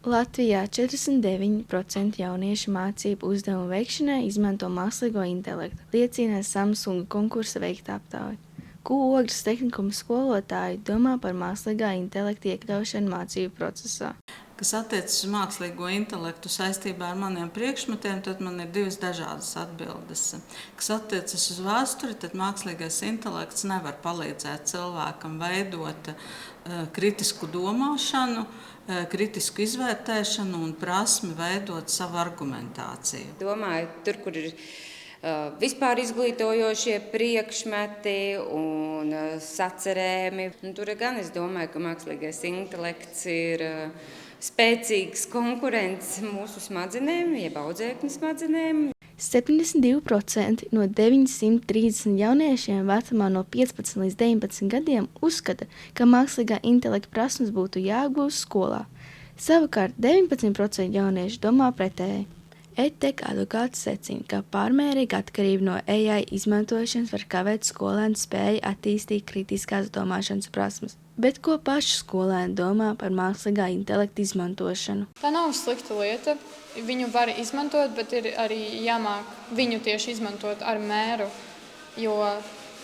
Latvijā 49% jauniešu mācību uzdevumu veikšanai izmanto mākslīgo intelektu, liecina Samsunga konkursa veikta aptauja. Ko Ogres tehnikuma skolotāji domā par mākslīgā intelekta iekļaušanu mācību procesā? Kas attiecas uz mākslīgo intelektu saistībā ar maniem priekšmetiem, tad man ir divas dažādas atbildes. Kas attiecas uz vēsturi, tad mākslīgais intelekts nevar palīdzēt cilvēkam veidot kritisku domāšanu, kritisku izvērtēšanu un prasmi veidot savu argumentāciju. Domāju, tur, kur ir vispār izglītojošie priekšmeti un sacerēmi, tur gan es domāju, ka mākslīgais intelekts ir spēcīgs konkurents mūsu smadzenēm, jeb audzēkņu smadzenēm. 72% no 930 jauniešiem vecumā no 15 līdz 19 gadiem uzskata, ka mākslīgā intelekta prasmes būtu jāapgūst skolā. Savukārt 19% jauniešu domā pretēji. EdTech advokāts secina, ka pārmērīga atkarība no AI izmantošanas var kavēt skolēnu spēju attīstīt kritiskās domāšanas prasmes. Bet ko paši skolēni domā par mākslīgā intelekta izmantošanu? Tā nav slikta lieta. Viņu var izmantot, bet ir arī jāmāk viņu tieši izmantot ar mēru. Jo,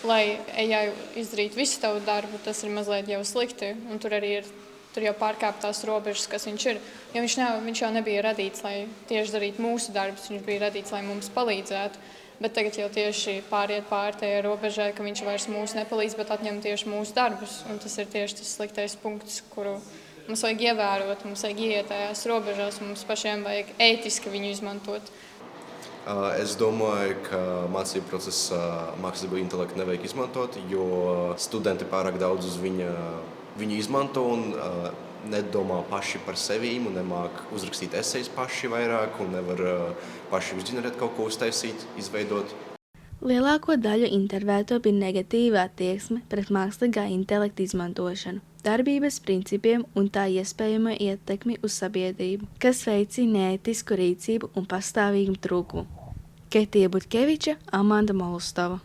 lai AI izdarītu visu tavu darbu, tas ir mazliet jau slikti. Un tur jau pārkāptās robežas, kas viņš ir. Jo viņš jau nebija radīts, lai tieši darītu mūsu darbus, viņš bija radīts, lai mums palīdzētu. Bet tagad jau tieši pāriet pāri tajai robežai, ka viņš vairs mūs nepalīdz, bet atņem tieši mūsu darbus. Un tas ir tieši tas sliktais punkts, kuru mums vajag ievērot, mums vajag ieiet tajās robežās, un mums pašiem vajag ētiski viņu izmantot. Es domāju, ka mācību procesā mākslīgo intelektu nevajag izmantot, jo studenti pārāk daudz uz viņu izmanto un nedomā paši par sevīm un nemāk uzrakstīt esejas paši vairāk un nevar paši uzģenerēt kaut ko uztaisīt, izveidot. Lielāko daļu intervēto bija negatīva attieksme pret mākslīgā intelekta izmantošanu, darbības principiem un tā iespējamo ietekmi uz sabiedrību, kas veicina neētisku rīcību un pastāvīgu trūkumu. Ketija Butkeviča, Amanda Molustova.